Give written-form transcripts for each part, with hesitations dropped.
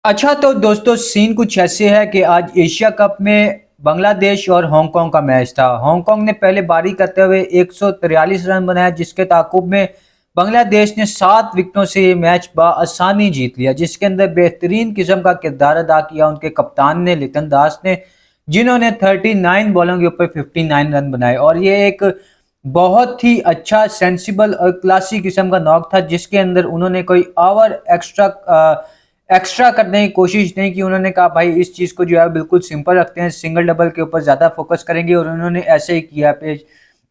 अच्छा तो दोस्तों सीन कुछ ऐसे है कि आज एशिया कप में बांग्लादेश और हांगकांग का मैच था। हांगकांग ने पहले बारी करते हुए 143 रन बनाया, जिसके ताकुब में बांग्लादेश ने 7 विकेटों से ये मैच बआसानी जीत लिया, जिसके अंदर बेहतरीन किस्म का किरदार अदा किया उनके कप्तान ने, लिटन दास ने, जिन्होंने 39 बॉलों के ऊपर 59 रन बनाए। और ये एक बहुत ही अच्छा सेंसिबल और क्लासी किस्म का नॉक था, जिसके अंदर उन्होंने कोई ओवर एक्स्ट्रा करने की कोशिश नहीं की। उन्होंने कहा भाई इस चीज़ को जो है बिल्कुल सिंपल रखते हैं, सिंगल डबल के ऊपर ज़्यादा फोकस करेंगे, और उन्होंने ऐसे ही किया।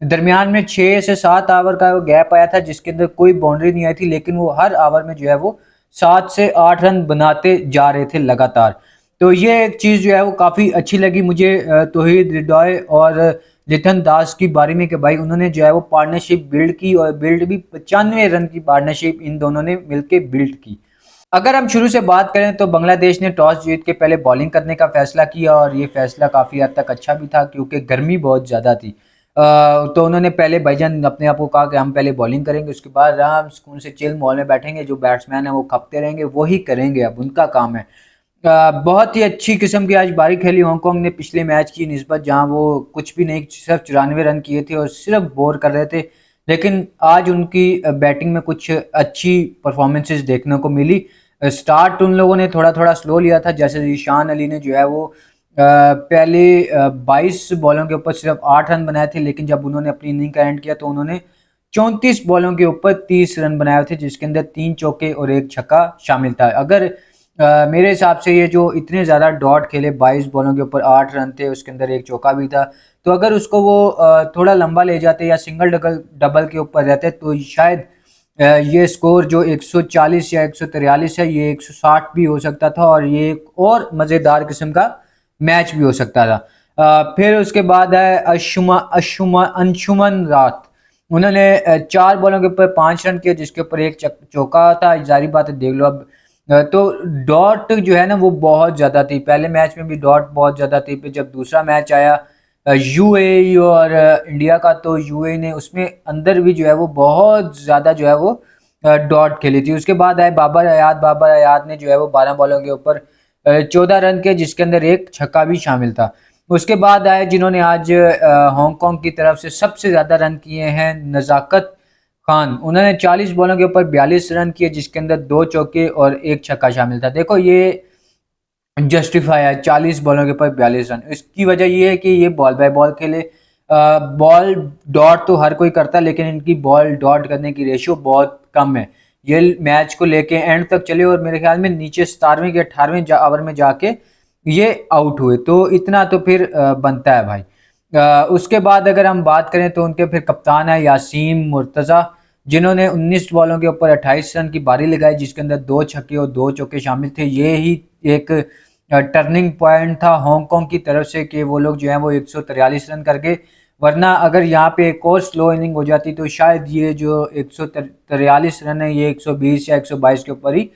दरमियान में 6 से 7 ओवर का गैप आया था, जिसके अंदर कोई बाउंड्री नहीं आई थी, लेकिन वो हर ओवर में जो है वो 7 से 8 रन बनाते जा रहे थे लगातार। तो ये एक चीज़ जो है वो काफ़ी अच्छी लगी मुझे तौहीद हृदय और लिटन दास की बारी में, कि भाई उन्होंने जो है वो पार्टनरशिप बिल्ड की, और बिल्ड भी 95 रन की पार्टनरशिप इन दोनों ने मिलकर बिल्ड की। अगर हम शुरू से बात करें तो बांग्लादेश ने टॉस जीत के पहले बॉलिंग करने का फैसला किया, और ये फैसला काफ़ी हद तक अच्छा भी था क्योंकि गर्मी बहुत ज़्यादा थी। तो उन्होंने पहले भाईजान अपने आप को कहा कि हम पहले बॉलिंग करेंगे, उसके बाद आराम सुकून से चिल माहौल में बैठेंगे, जो बैट्समैन है वो खपते रहेंगे, वही करेंगे, अब उनका काम है। बहुत ही अच्छी किस्म की आज बारी खेली हांगकांग ने पिछले मैच की निस्बत, जहां वो कुछ भी नहीं, सिर्फ 94 रन किए थे और सिर्फ बोर कर रहे थे। लेकिन आज उनकी बैटिंग में कुछ अच्छी परफॉर्मेंसेस देखने को मिली। स्टार्ट उन लोगों ने थोड़ा थोड़ा स्लो लिया था, जैसे ईशान अली ने जो है वो पहले 22 बॉलों के ऊपर सिर्फ 8 रन बनाए थे, लेकिन जब उन्होंने अपनी इनिंग का एंड किया तो उन्होंने 34 बॉलों के ऊपर 30 रन बनाए थे, जिसके अंदर 3 चौके और 1 छक्का शामिल था। अगर मेरे हिसाब से ये जो इतने ज़्यादा डॉट खेले, 22 बॉलों के ऊपर 8 रन थे, उसके अंदर 1 चौका भी था, तो अगर उसको वो थोड़ा लंबा ले जाते या सिंगल डबल डबल के ऊपर रहते तो शायद ये स्कोर जो 140 या 143 है, ये 160 भी हो सकता था, और ये एक और मज़ेदार किस्म का मैच भी हो सकता था। फिर उसके बाद है अशुमा अशुमा अंशुमन रात। उन्होंने 4 बॉलों के ऊपर 5 रन किए, जिसके ऊपर एक चौका था। जारी बात है, देख लो अब। तो डॉट जो है ना वो बहुत ज़्यादा थी, पहले मैच में भी डॉट बहुत ज़्यादा थी। फिर जब दूसरा मैच आया यूएई और इंडिया का, तो यूएई ने उसमें अंदर भी जो है वो बहुत ज़्यादा जो है वो डॉट खेली थी। उसके बाद आए बाबर अयाद ने जो है वो 12 बॉलों के ऊपर 14 रन के, जिसके अंदर 1 छक्का भी शामिल था। उसके बाद आए जिन्होंने आज हांगकांग की तरफ से सबसे ज़्यादा रन किए हैं, नज़ाकत खान। उन्होंने 40 बॉलों के ऊपर 42 रन किए, जिसके अंदर 2 चौके और 1 छक्का शामिल था। देखो ये जस्टिफाई है, 40 बॉलों के ऊपर 42 रन। इसकी वजह ये है कि ये बॉल बाय बॉल खेले। बॉल डॉट तो हर कोई करता है, लेकिन इनकी बॉल डॉट करने की रेशियो बहुत कम है। ये मैच को लेके एंड तक चले, और मेरे ख्याल में नीचे 17वें के 18वें ओवर में जाके ये आउट हुए, तो इतना तो फिर बनता है भाई। उसके बाद अगर हम बात करें तो उनके फिर कप्तान है यासीन मुर्तज़ा, जिन्होंने 19 बॉलों के ऊपर 28 रन की बारी लगाई, जिसके अंदर 2 छक्के और 2 चौके शामिल थे। ये ही एक टर्निंग पॉइंट था हांगकांग की तरफ से, कि वो लोग जो है वो 143 रन कर गए। वरना अगर यहाँ पे एक और स्लो इनिंग हो जाती तो शायद ये जो 143 रन है, ये 120 या 122 के ऊपर ही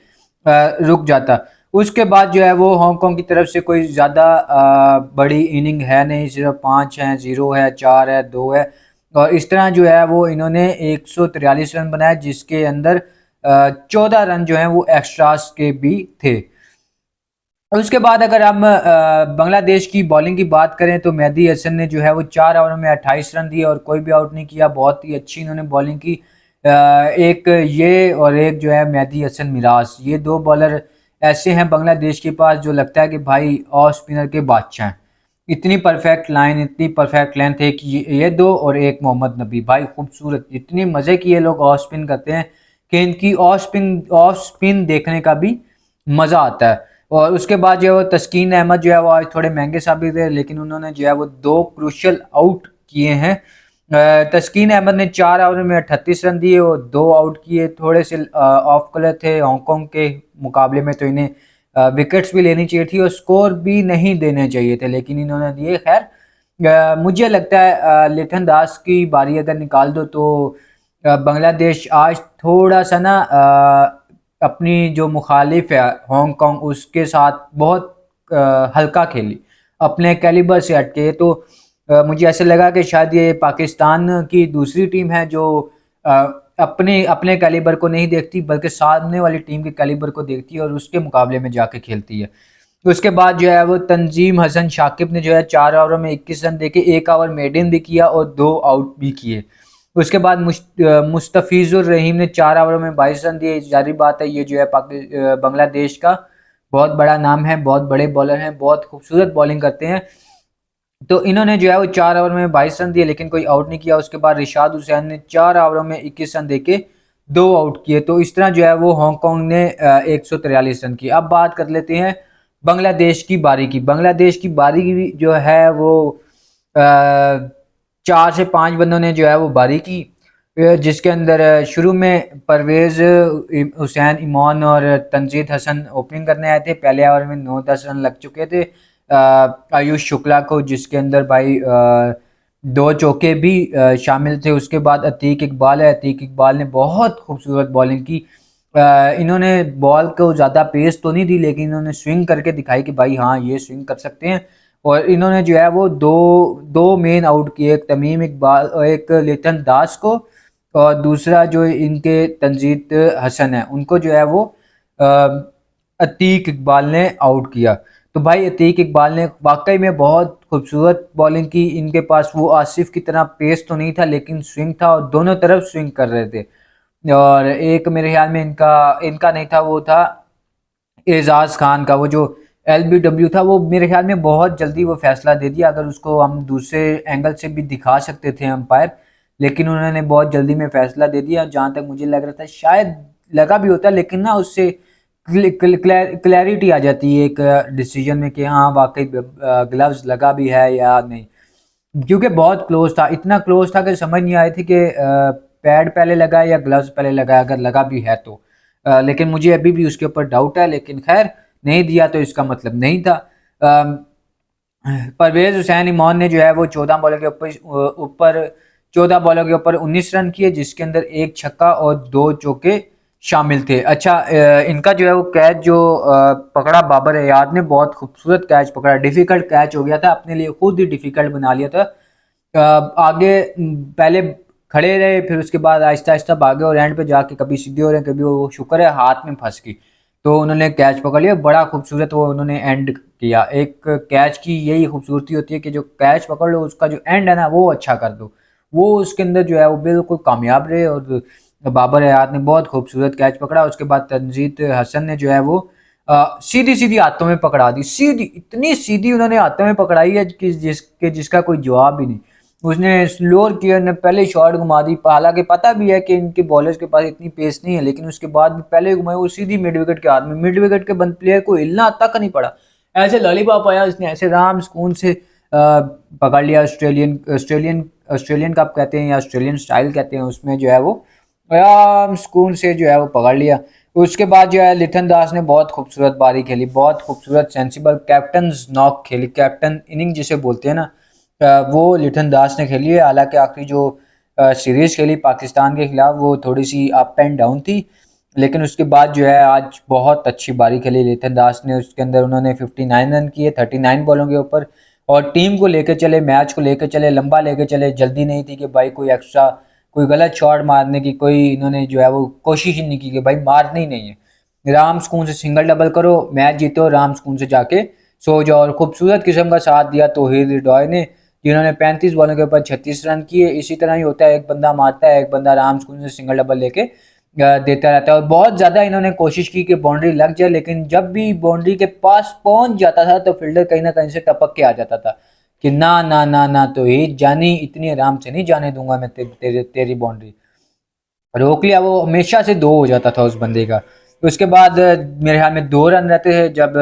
रुक जाता। उसके बाद जो है वो हांगकांग की तरफ से कोई ज़्यादा बड़ी इनिंग है नहीं, सिर्फ 5 है, 0 है, 4 है, 2 है, और इस तरह जो है वो इन्होंने 143 रन बनाए, जिसके अंदर 14 रन जो हैं वो एक्स्ट्रास के भी थे। और उसके बाद अगर हम बांग्लादेश की बॉलिंग की बात करें तो मेहदी हसन ने जो है वो 4 ओवर में 28 रन दिए और कोई भी आउट नहीं किया। बहुत ही अच्छी इन्होंने बॉलिंग की। एक ये और एक जो है मेहदी हसन मिराज, ये दो बॉलर ऐसे हैं बांग्लादेश के पास जो लगता है कि भाई ऑफ स्पिनर के बादशाह हैं। इतनी परफेक्ट लाइन, इतनी परफेक्ट लेंथ है कि ये दो और एक मोहम्मद नबी, भाई खूबसूरत, इतने मज़े की ये लोग ऑफ स्पिन करते हैं कि इनकी ऑफ स्पिन देखने का भी मज़ा आता है। और उसके बाद जो है वो तस्कीन अहमद जो है वो आज थोड़े महंगे साबित हुए, लेकिन उन्होंने जो है वो दो क्रूशल आउट किए हैं। तस्कीन अहमद ने 4 ओवर में 38 रन दिए और दो आउट किए। थोड़े से ऑफ कलर थे हांगकांग के मुकाबले में, तो इन्हें विकेट्स भी लेनी चाहिए थी और स्कोर भी नहीं देने चाहिए थे, लेकिन इन्होंने दिए। खैर मुझे लगता है लिटन दास की बारी अगर निकाल दो तो बांग्लादेश आज थोड़ा सा ना अपनी जो मुखालिफ है हांगकांग, उसके साथ बहुत हल्का खेली, अपने कैलिबर से हटके। तो मुझे ऐसे लगा कि शायद ये पाकिस्तान की दूसरी टीम है जो अपने अपने कैलिबर को नहीं देखती बल्कि सामने वाली टीम के कैलिबर को देखती है और उसके मुकाबले में जाके खेलती है। उसके बाद जो है वो तंजीम हसन शाकिब ने जो है 4 ओवरों में 21 रन देके 1 ओवर मेडन भी किया और 2 आउट भी किए। उसके बाद मुस्तफिजुर रहीम ने 4 ओवरों में 22 रन दिए। जारी बात है ये जो है बांग्लादेश का बहुत बड़ा नाम है, बहुत बड़े बॉलर हैं, बहुत खूबसूरत बॉलिंग करते हैं। तो इन्होंने जो है वो 4 ओवर में 22 रन दिए लेकिन कोई आउट नहीं किया। उसके बाद रिशाद हुसैन ने 4 ओवरों में 21 रन देके 2 आउट किए। तो इस तरह जो है वो हांगकांग ने 143 रन की। अब बात कर लेते हैं बांग्लादेश की बारी की। बांग्लादेश की बारी जो है वो 4 से 5 बंदों ने जो है वो बारी की, जिसके अंदर शुरू में परवेज हुसैन इमोन और तंजीद हसन ओपनिंग करने आए थे। पहले ओवर में 9-10 रन लग चुके थे आयुष शुक्ला को, जिसके अंदर भाई 2 चौके भी शामिल थे। उसके बाद अतीक इकबाल है, अतीक इकबाल ने बहुत खूबसूरत बॉलिंग की। इन्होंने बॉल को ज़्यादा पेस तो नहीं दी लेकिन इन्होंने स्विंग करके दिखाई कि भाई हाँ ये स्विंग कर सकते हैं। और इन्होंने जो है वो दो दो मेन आउट किए, एक तमीम इकबाल और एक लिथन दास को, और दूसरा जो इनके तंजीद हसन है उनको जो है वो अ, अतीक इकबाल ने आउट किया। तो भाई अतीक इकबाल ने वाकई में बहुत खूबसूरत बॉलिंग की। इनके पास वो आसिफ की तरह पेस तो नहीं था लेकिन स्विंग था और दोनों तरफ स्विंग कर रहे थे। और एक मेरे ख्याल में इनका इनका नहीं था, वो था एजाज खान का, वो जो एलबीडब्ल्यू था। वो मेरे ख्याल में बहुत जल्दी वो फैसला दे दिया, अगर उसको हम दूसरे एंगल से भी दिखा सकते थे अंपायर, लेकिन उन्होंने बहुत जल्दी में फैसला दे दिया। जहां तक मुझे लग रहा था शायद लगा भी होता लेकिन ना उससे क्लैरिटी आ जाती है एक डिसीजन में कि हाँ वाकई ग्लव्स लगा भी है या नहीं, क्योंकि बहुत क्लोज था, इतना क्लोज था कि समझ नहीं आई थी कि पैड पहले लगा है या ग्लव्स पहले लगा है, अगर लगा भी है तो। लेकिन मुझे अभी भी उसके ऊपर डाउट है, लेकिन खैर नहीं दिया तो इसका मतलब नहीं था। अम, परवेज हुसैन इमोन ने जो है वो 14 बॉलों के ऊपर 14 बॉलों के ऊपर 19 रन किए, जिसके अंदर एक छक्का और 2 चौके शामिल थे। अच्छा, इनका जो है वो कैच जो पकड़ा बाबर अयाद ने, बहुत खूबसूरत कैच पकड़ा, डिफिकल्ट कैच हो गया था, अपने लिए खुद ही डिफिकल्ट बना लिया था। आगे पहले खड़े रहे, फिर उसके बाद आहिस्ता आहिस्ता भागे और एंड पे जाके कभी सीधे हो रहे हैं, कभी वो शुक्र है हाथ में फंस गई तो उन्होंने कैच पकड़ लिया। बड़ा खूबसूरत वो उन्होंने एंड किया। एक कैच की यही खूबसूरती होती है कि जो कैच पकड़ लो उसका जो एंड है ना वो अच्छा कर दो, वो उसके अंदर जो है वो बिल्कुल कामयाब रहे। और बाबर हयात ने बहुत खूबसूरत कैच पकड़ा। उसके बाद तंजीद हसन ने जो है वो सीधी सीधी हाथों में पकड़ा दी, सीधी, इतनी सीधी उन्होंने हाथों में पकड़ाई है कि जिसका कोई जवाब ही नहीं। उसने स्लोअर किया ने पहले शॉट घुमा दी, हालांकि पता भी है कि इनके बॉलर्स के पास इतनी पेस नहीं है, लेकिन उसके बाद भी पहले घुमाई वो सीधी मिड विकेट के हाथ में, मिड विकेट के बंद प्लेयर को हिलना तक नहीं पड़ा, ऐसे लॉलीपॉप आया उसने, ऐसे राम सुकून से पकड़ लिया। ऑस्ट्रेलियन ऑस्ट्रेलियन ऑस्ट्रेलियन कप कहते हैं या ऑस्ट्रेलियन स्टाइल कहते हैं, उसमें जो है वो आराम सुकून से जो है वो पकड़ लिया। उसके बाद जो है लिथन दास ने बहुत खूबसूरत बारी खेली, बहुत खूबसूरत सेंसिबल कैप्टन नॉक खेली, कैप्टन इनिंग जिसे बोलते हैं ना, वो लिथन दास ने खेली है। हालांकि आखिरी जो सीरीज खेली पाकिस्तान के खिलाफ वो थोड़ी सी अप एंड डाउन थी, लेकिन उसके बाद जो है आज बहुत अच्छी बारी खेली लिथन दास ने। उसके अंदर उन्होंने 59 रन किए 39 बॉलों के ऊपर, और टीम को लेकर चले, मैच को लेकर चले, लंबा लेकर चले। जल्दी नहीं थी कि भाई कोई एक्स्ट्रा कोई गलत शॉट मारने की, कोई इन्होंने जो है वो कोशिश ही नहीं की कि भाई मारनी ही नहीं है। राम सुकून से सिंगल डबल करो, मैच जीतो, राम सुकून से जाके सो जाओ। और खूबसूरत किस्म का साथ दिया तौहीद रिडॉय ने, जिन्होंने 35 बॉलों के ऊपर 36 रन किए। इसी तरह ही होता है, एक बंदा मारता है, एक बंदा राम सुकून से सिंगल डबल लेके देता रहता है। और बहुत ज़्यादा इन्होंने कोशिश की कि बाउंड्री लग जाए, लेकिन जब भी बाउंड्री के पास पहुंच जाता था तो फील्डर कहीं ना कहीं से टपक के आ जाता था कि ना ना ना ना, तो ही जानी, इतनी आराम से नहीं जाने दूंगा मैं तेरी बाउंड्री, रोक लिया। वो हमेशा से 2 हो जाता था उस बंदे का। तो उसके बाद मेरे ख्याल में 2 रन रहते थे जब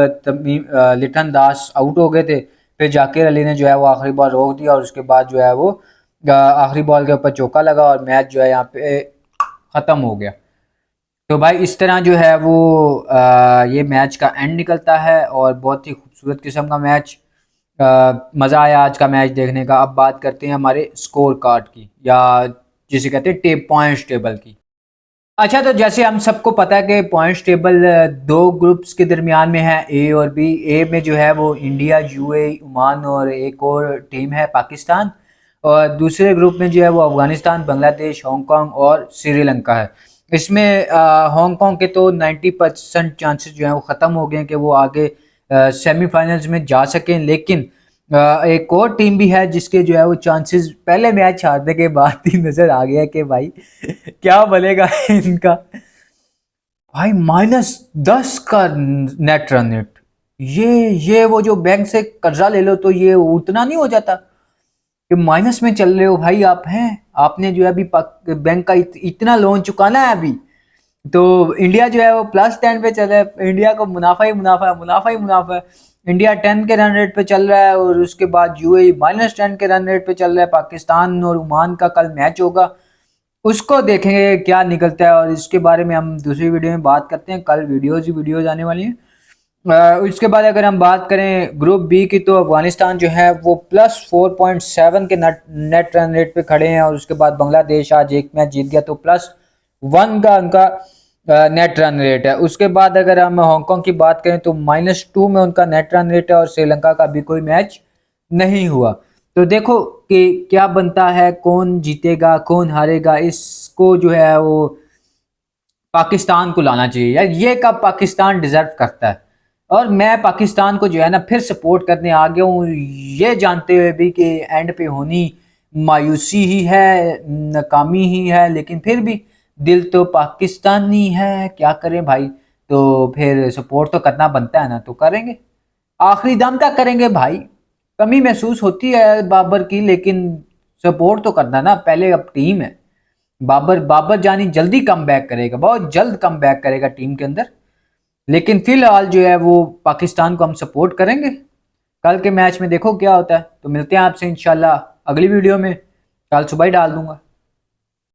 लिटन दास आउट हो गए थे। फिर जाकिर अली ने जो है वो आखिरी बॉल रोक दिया और उसके बाद जो है वो आखिरी बॉल के ऊपर चौका लगा और मैच जो है यहाँ पे ख़त्म हो गया। तो भाई इस तरह जो है वो ये मैच का एंड निकलता है और बहुत ही खूबसूरत किस्म का मैच। मज़ा आया आज का मैच देखने का। अब बात करते हैं हमारे स्कोर कार्ड की, या जिसे कहते हैं पॉइंट्स टेबल की। अच्छा, तो जैसे हम सबको पता है कि पॉइंट्स टेबल 2 ग्रुप्स के दरमियान में है, ए और बी। ए में जो है वो इंडिया, यूएई, ओमान और एक और टीम है पाकिस्तान। और दूसरे ग्रुप में जो है वो अफगानिस्तान, बांग्लादेश, हांगकांग और श्रीलंका है। इसमें हांगकांग के तो 90% चांसेस जो हैं वो ख़त्म हो गए हैं कि वो आगे सेमीफाइनल्स में जा सकें, लेकिन एक और टीम भी है जिसके जो है वो चांसेस पहले मैच हारने के बाद ही नज़र आ गया कि भाई क्या बनेगा इनका। भाई -10 का नेट रन रेट, ये वो जो बैंक से कर्जा ले लो तो ये उतना नहीं हो जाता कि माइनस में चल रहे हो भाई आप हैं। आपने जो है अभी बैंक का इतना लोन चुकाना है अभी, तो इंडिया जो है वो +10 पे चल रहा है, इंडिया को मुनाफा ही मुनाफा है, मुनाफा ही मुनाफा है। इंडिया 10 के रन रेट पे चल रहा है और उसके बाद यूएई -10 के रन रेट पे चल रहा है। पाकिस्तान और ओमान का कल मैच होगा, उसको देखेंगे क्या निकलता है और इसके बारे में हम दूसरी वीडियो में बात करते हैं। कल वीडियोज ही वीडियोज आने वाली हैं। उसके बाद अगर हम बात करें ग्रुप बी की, तो अफगानिस्तान जो है वो +4.7 के नेट रन रेट पे खड़े हैं और उसके बाद बांग्लादेश आज एक मैच जीत गया तो +1 का उनका नेट रन रेट है। उसके बाद अगर हम हांगकांग की बात करें तो -2 में उनका नेट रन रेट है और श्रीलंका का भी कोई मैच नहीं हुआ। तो देखो कि क्या बनता है, कौन जीतेगा कौन हारेगा, इसको जो है वो पाकिस्तान को लाना चाहिए यार। ये कब पाकिस्तान डिजर्व करता है और मैं पाकिस्तान को जो है ना फिर सपोर्ट करने आ गया हूँ, ये जानते हुए भी कि एंड पे होनी मायूसी ही है, नाकामी ही है, लेकिन फिर भी दिल तो पाकिस्तानी है, क्या करें भाई। तो फिर सपोर्ट तो करना बनता है ना, तो करेंगे, आखिरी दम तक करेंगे भाई। कमी महसूस होती है बाबर की, लेकिन सपोर्ट तो करना ना पहले। अब टीम है, बाबर बाबर जानी जल्दी कम बैक करेगा, बहुत जल्द कम बैक करेगा टीम के अंदर, लेकिन फिलहाल जो है वो पाकिस्तान को हम सपोर्ट करेंगे। कल के मैच में देखो क्या होता है। तो मिलते हैं आपसे इंशाल्लाह अगली वीडियो में, कल सुबह ही डाल दूंगा।